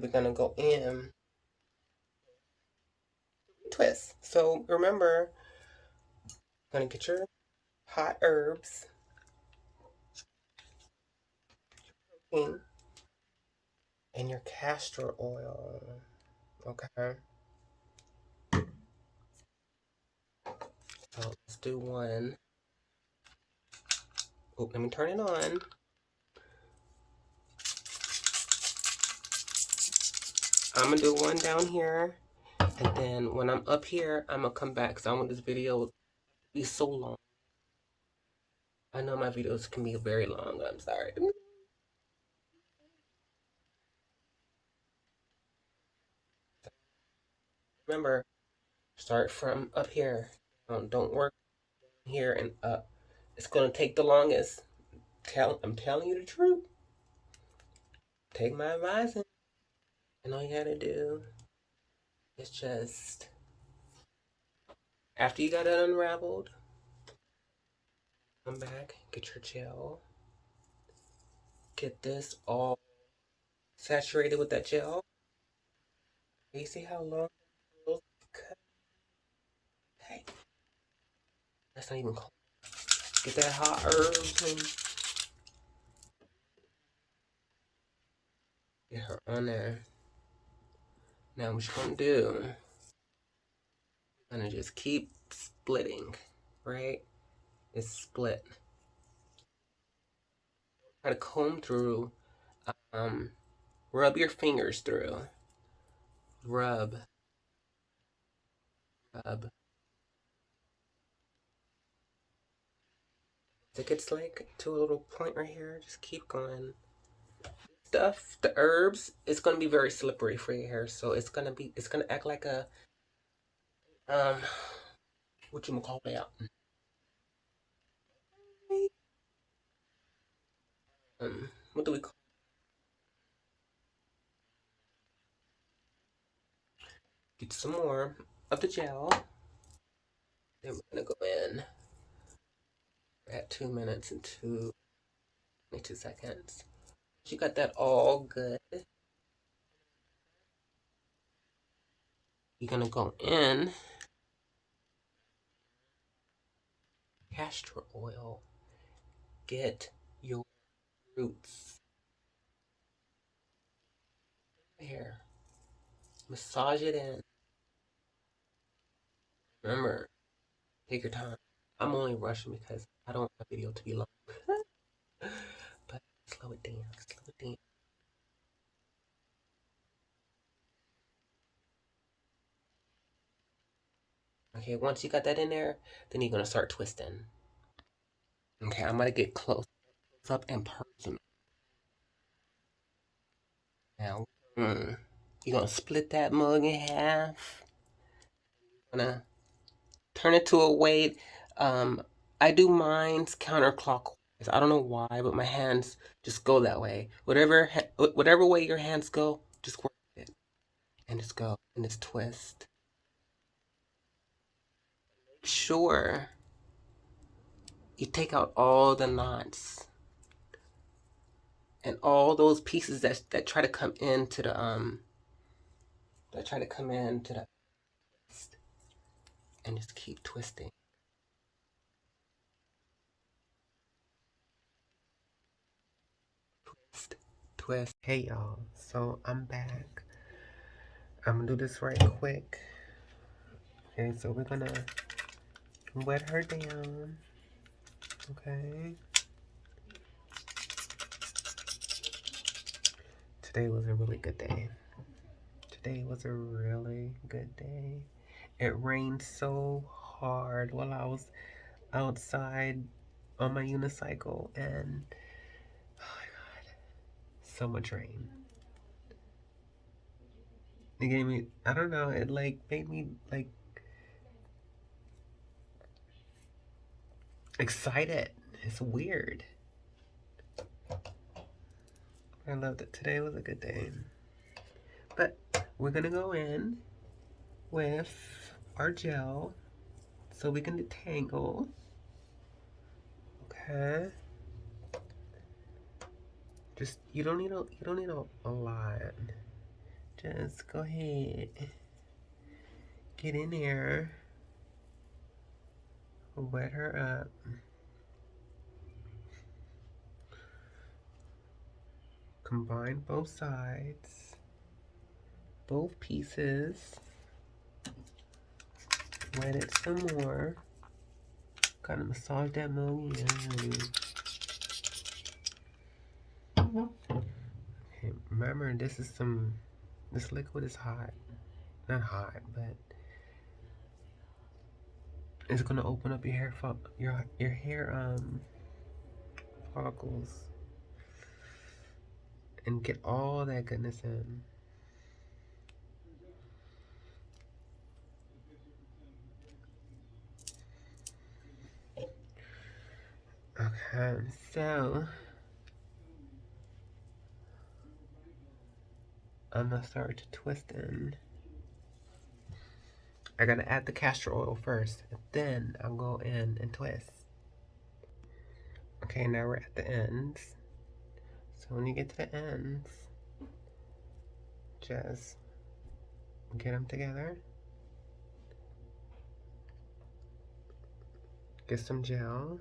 we're gonna go in twist. So remember, gonna get your hot herbs and your castor oil. Okay. So let's do one. Oh, let me turn it on. I'm gonna do one down here, and then when I'm up here, I'm gonna come back because I want this video to be so long. I know my videos can be very long. I'm sorry. Remember, start from up here. Don't work here and up. It's gonna take the longest. I'm telling you the truth. Take my advice, and all you gotta do is just after you got it unraveled, come back, get your gel, get this all saturated with that gel. You see how long those cut? Hey, that's not even cold. Get that hot herbs and get her on there. Now what you're gonna do? You're gonna just keep splitting, right? It's split. Try to comb through. Um, rub your fingers through. Rub, rub. It gets like to a little point right here. Just keep going. Stuff, the herbs, it's gonna be very slippery for your hair, so it's gonna act like a um, what you call that? What do we call? Get some more of the gel. Then we're gonna go in at 2 minutes and 2 seconds. You got that all good. You're gonna go in castor oil. Get your roots hair. Massage it in. Remember, take your time. I'm only rushing because I don't want the video to be long. But slow it down. Slow it down. Okay, once you got that in there, then you're gonna start twisting. Okay, I'm gonna get close up and personal. Now, you're gonna split that mug in half. Gonna turn it to a weight. I do mine's counterclockwise. I don't know why, but my hands just go that way. Whatever way your hands go, just work it and just go and just twist. Sure, you take out all the knots and all those pieces that try to come into the and just keep twisting. Twist, twist. Hey y'all, so I'm back. I'm gonna do this right quick. Okay, so we're gonna wet her down. Okay. Today was a really good day. Today was a really good day. It rained so hard while I was outside on my unicycle, and oh my god, so much rain. It gave me, I don't know, it like made me like excited. It's weird. I loved it. Today was a good day. But we're gonna go in with our gel so we can detangle. Okay. Just you don't need a lot. Just go ahead. Get in there. Wet her up. Combine both sides. Both pieces. Wet it some more. Gotta massage that mug in. Okay, remember this liquid is hot. Not hot, but it's gonna open up your hair follicles and get all that goodness in. Okay, so I'm gonna start to twist in. I gotta add the castor oil first, and then I'll go in and twist. Okay, now we're at the ends. So when you get to the ends, just get them together. Get some gel.